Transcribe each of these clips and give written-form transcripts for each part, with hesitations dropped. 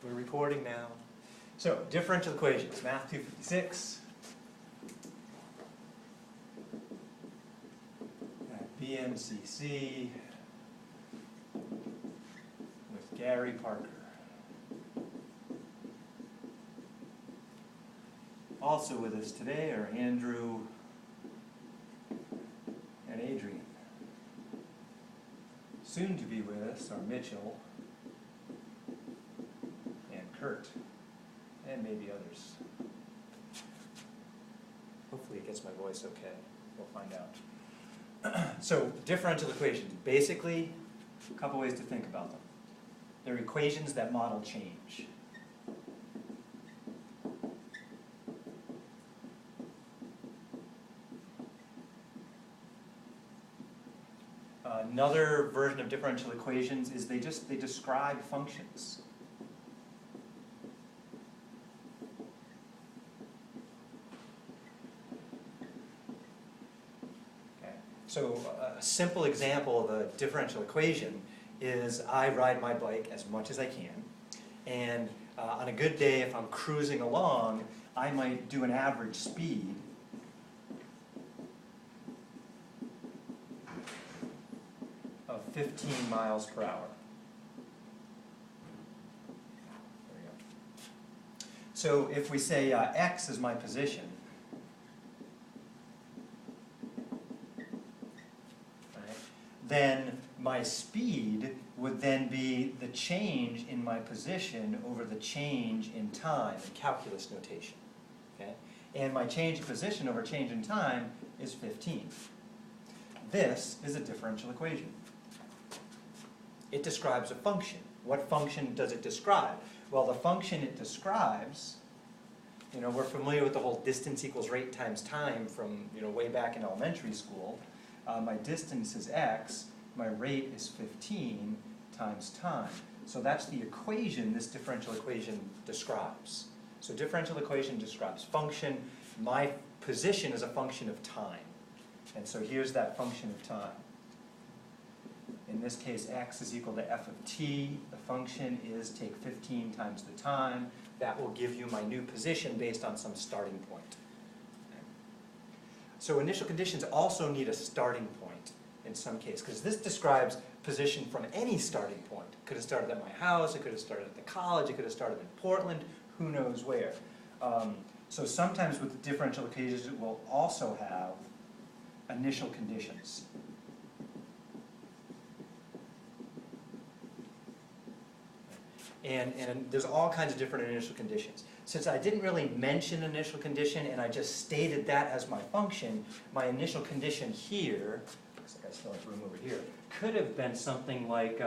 We're recording now. So, differential equations, Math 256. At BMCC with Gary Parker. Also with us today are Andrew and Adrian. Soon to be with us are Mitchell and Kurt, and maybe others. Hopefully it gets my voice okay. We'll find out. So, differential equations. Basically, a couple ways to think about them. They're equations that model change. Another version of differential equations is they describe functions. Okay. So a simple example of a differential equation is I ride my bike as much as I can, and on a good day, if I'm cruising along, I might do an average speed of 15 miles per hour. There we go. So if we say x is my position, right, then my speed would then be the change in my position over the change in time in calculus notation. Okay? And my change in position over change in time is 15. This is a differential equation. It describes a function. What function does it describe? Well, the function it describes, we're familiar with the whole distance equals rate times time from, way back in elementary school. My distance is x, my rate is 15 times time. So that's the equation this differential equation describes. So differential equation describes function. My position is a function of time. And so here's that function of time. In this case, x is equal to f of t. The function is take 15 times the time. That will give you my new position based on some starting point. Okay. So initial conditions also need a starting point in some case, because this describes position from any starting point. It could have started at my house, it could have started at the college, it could have started in Portland, who knows where. So sometimes with differential equations, it will also have initial conditions. And there's all kinds of different initial conditions. Since I didn't really mention initial condition and I just stated that as my function, my initial condition here, looks like I still have room over here, could have been something like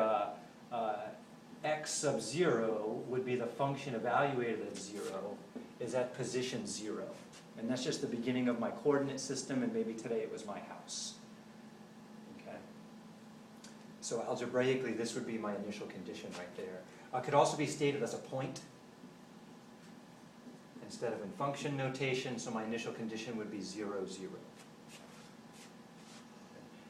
x sub 0 would be the function evaluated at 0 is at position 0. And that's just the beginning of my coordinate system, and maybe today it was my house. Okay. So algebraically, this would be my initial condition right there. Could also be stated as a point instead of in function notation, so my initial condition would be 0, 0.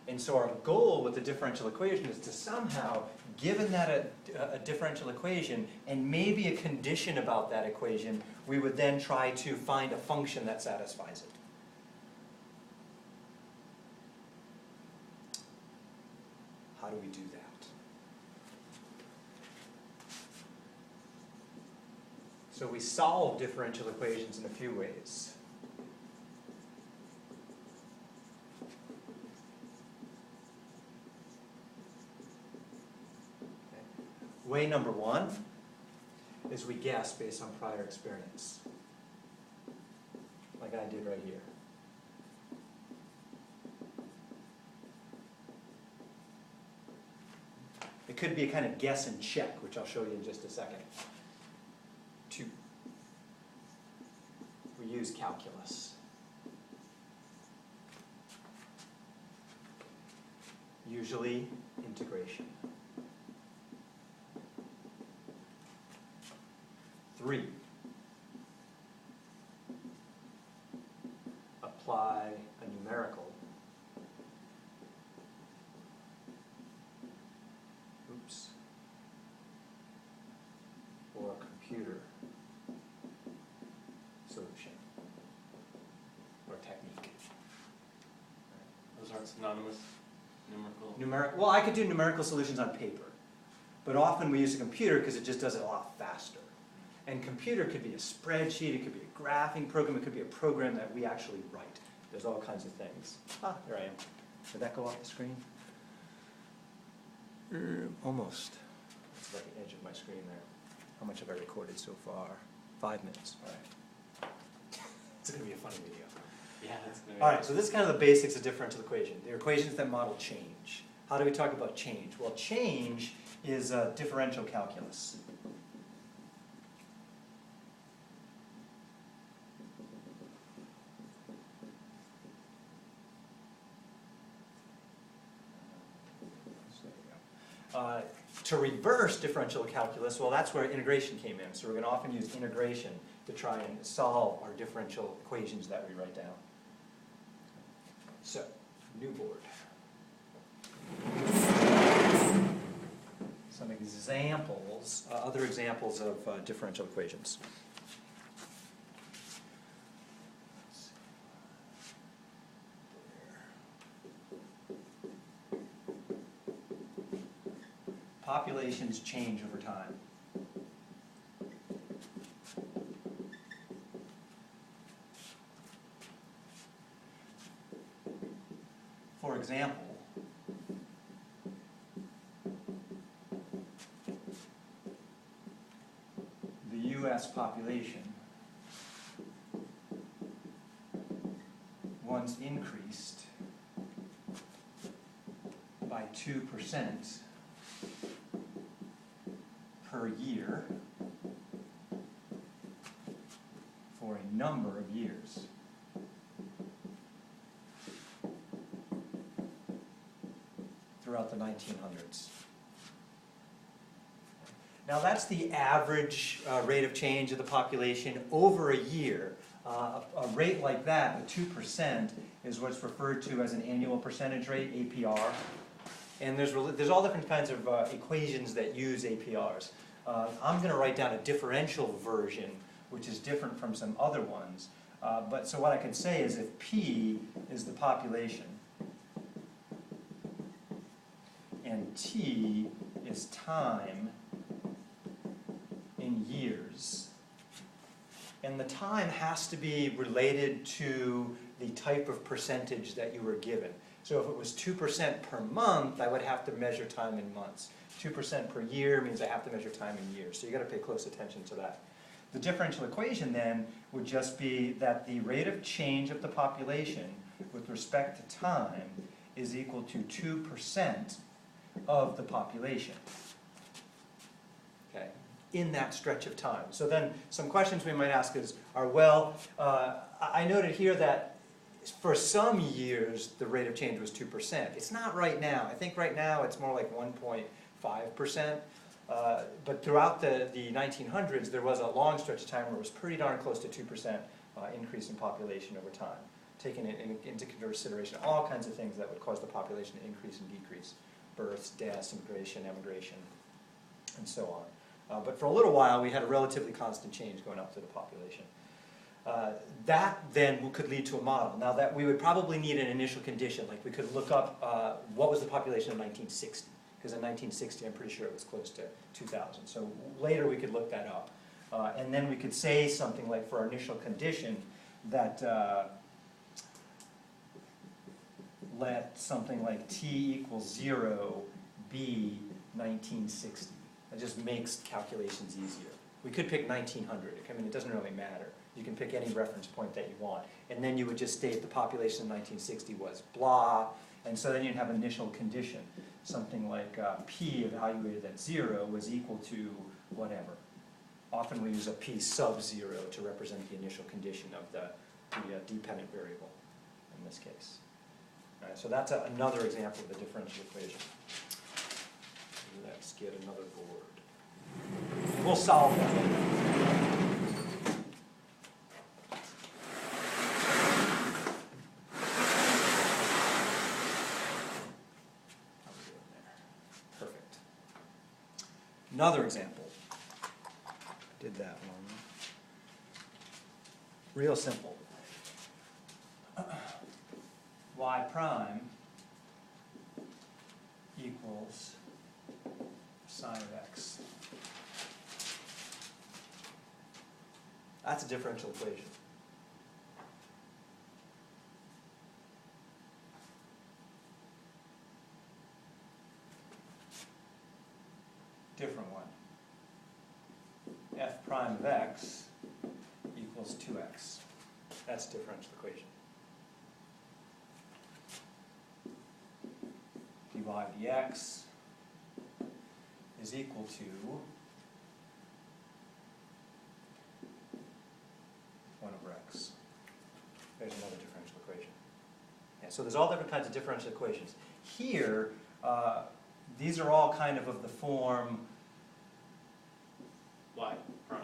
And so our goal with the differential equation is to somehow, given that a differential equation and maybe a condition about that equation, we would then try to find a function that satisfies it. How do we do that? So we solve differential equations in a few ways. Okay. Way number one is we guess based on prior experience, like I did right here. It could be a kind of guess and check, which I'll show you in just a second. We use calculus. Usually integration. 3. Apply a numerical. Or a computer solution or technique. Those aren't synonymous? Numerical? Well, I could do numerical solutions on paper, but often we use a computer because it just does it a lot faster. And computer could be a spreadsheet, it could be a graphing program, it could be a program that we actually write. There's all kinds of things. Ah, there I am. Did that go off the screen? Almost. It's about the edge of my screen there. How much have I recorded so far? 5 minutes. All right. It's going to be a funny video. Yeah, that's good. All right, so this is kind of the basics of differential equation. They're equations that model change. How do we talk about change? Well, change is differential calculus. To reverse differential calculus, well, that's where integration came in. So we're going to often use integration to try and solve our differential equations that we write down. So, new board. Some examples, other examples of differential equations. Populations change over time. For example, the U.S. population once increased by 2% per year for a number of years. Throughout the 1900s. Now that's the average rate of change of the population over a year. A rate like that, the 2%, is what's referred to as an annual percentage rate, APR. And there's all different kinds of equations that use APRs. I'm going to write down a differential version, which is different from some other ones. But so what I could say is if P is the population, and T is time in years, and the time has to be related to the type of percentage that you were given. So if it was 2% per month, I would have to measure time in months. 2% per year means I have to measure time in years. So you've got to pay close attention to that. The differential equation then would just be that the rate of change of the population with respect to time is equal to 2% of the population. Okay, in that stretch of time. So then some questions we might ask is, I noted here that for some years the rate of change was 2%. It's not right now. I think right now it's more like 1.5%. But throughout the 1900s there was a long stretch of time where it was pretty darn close to 2% increase in population over time, taking into consideration all kinds of things that would cause the population to increase and decrease. Births, deaths, immigration, emigration, and so on. But for a little while we had a relatively constant change going up to the population. That then could lead to a model. Now that we would probably need an initial condition, like we could look up what was the population in 1960, because in 1960 I'm pretty sure it was close to 2,000. So later we could look that up. And then we could say something like for our initial condition that let something like t equals 0 be 1960. It just makes calculations easier. We could pick 1900. I mean, it doesn't really matter. You can pick any reference point that you want. And then you would just state the population in 1960 was blah. And so then you'd have an initial condition. Something like p evaluated at 0 was equal to whatever. Often we use a p sub 0 to represent the initial condition of the dependent variable in this case. All right, so that's another example of the differential equation. Let's get another board. We'll solve that later. Perfect. Another example. did that one. Real simple. Y prime equals sine of x. That's a differential equation. Different one. F prime of x equals 2x. That's a differential equation. dy dx is equal to 1 over x. There's another differential equation. Yeah, so there's all different kinds of differential equations. Here, these are all kind of the form Y prime.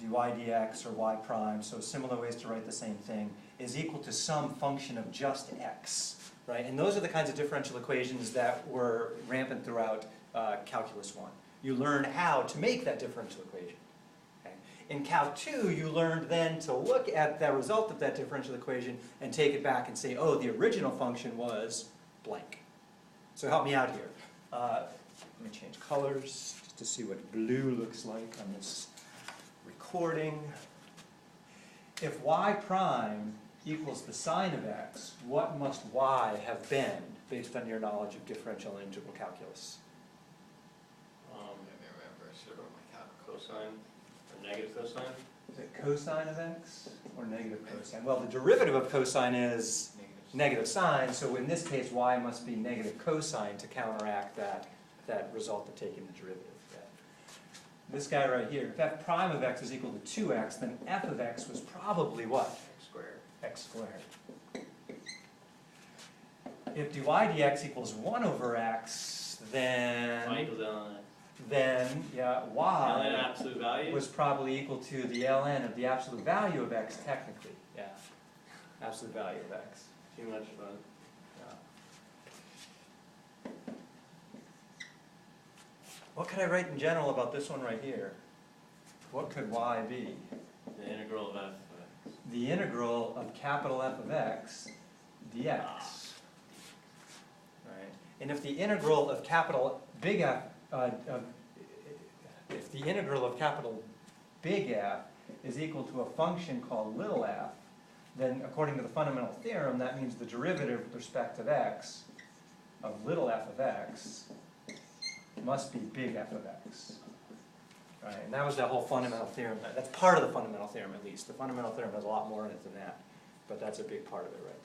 dy dx or y prime, so similar ways to write the same thing, is equal to some function of just x, right? And those are the kinds of differential equations that were rampant throughout Calculus 1. You learn how to make that differential equation. Okay? In Calc 2, you learned then to look at the result of that differential equation and take it back and say, oh, the original function was blank. So help me out here. Let me change colors just to see what blue looks like on this recording. If y prime equals the sine of x, what must y have been based on your knowledge of differential and integral calculus? I remember, I should have my cosine or negative cosine. Is it cosine of x or negative cosine? Well, the derivative of cosine is negative sine, so in this case y must be negative cosine to counteract that result of taking the derivative. Yeah. This guy right here, if f prime of x is equal to 2x, then f of x was probably what? X squared. X squared. If dy dx equals 1 over x, then Y equals ln x. then yeah, Ln y absolute value. was probably equal to the ln of the absolute value of x technically. Yeah, absolute value of x. Too much fun. Yeah. What could I write in general about this one right here? What could y be? The integral of f of x. The integral of capital F of x dx. Right? And if the integral of capital big F, if the integral of capital big F is equal to a function called little f, then according to the fundamental theorem, that means the derivative with respect to x of little f of x must be big F of x. Right? And that was that whole fundamental theorem. That's part of the fundamental theorem, at least. The fundamental theorem has a lot more in it than that, but that's a big part of it right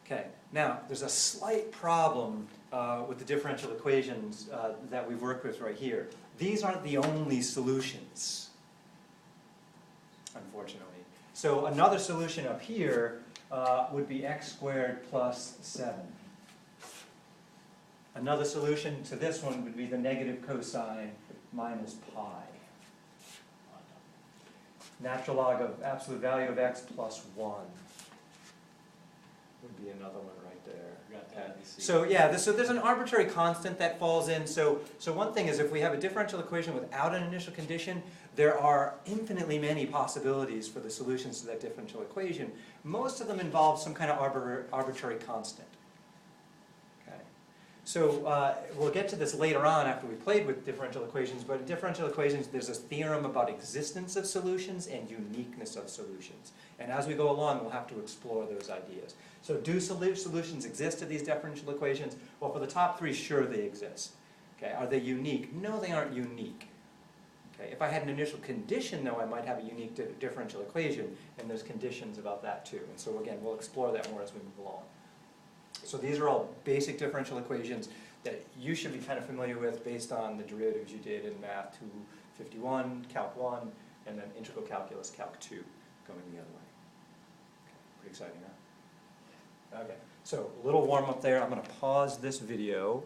there. Okay, now there's a slight problem with the differential equations that we've worked with right here. These aren't the only solutions, unfortunately. So another solution up here would be x squared plus 7. Another solution to this one would be the negative cosine minus pi. Natural log of absolute value of x plus 1 would be another one right there. Got that. So yeah, so there's an arbitrary constant that falls in. So one thing is if we have a differential equation without an initial condition, there are infinitely many possibilities for the solutions to that differential equation. Most of them involve some kind of arbitrary constant. Okay. So we'll get to this later on after we played with differential equations, but in differential equations there's a theorem about existence of solutions and uniqueness of solutions. And as we go along, we'll have to explore those ideas. So do solutions exist to these differential equations? Well, for the top three, sure they exist. Okay. Are they unique? No, they aren't unique. Okay. If I had an initial condition, though, I might have a unique differential equation, and there's conditions about that too. And so again, we'll explore that more as we move along. So these are all basic differential equations that you should be kind of familiar with based on the derivatives you did in Math 251, Calc 1, and then Integral Calculus, Calc 2, going the other way. Okay. Pretty exciting, huh? Okay, so a little warm up there. I'm going to pause this video.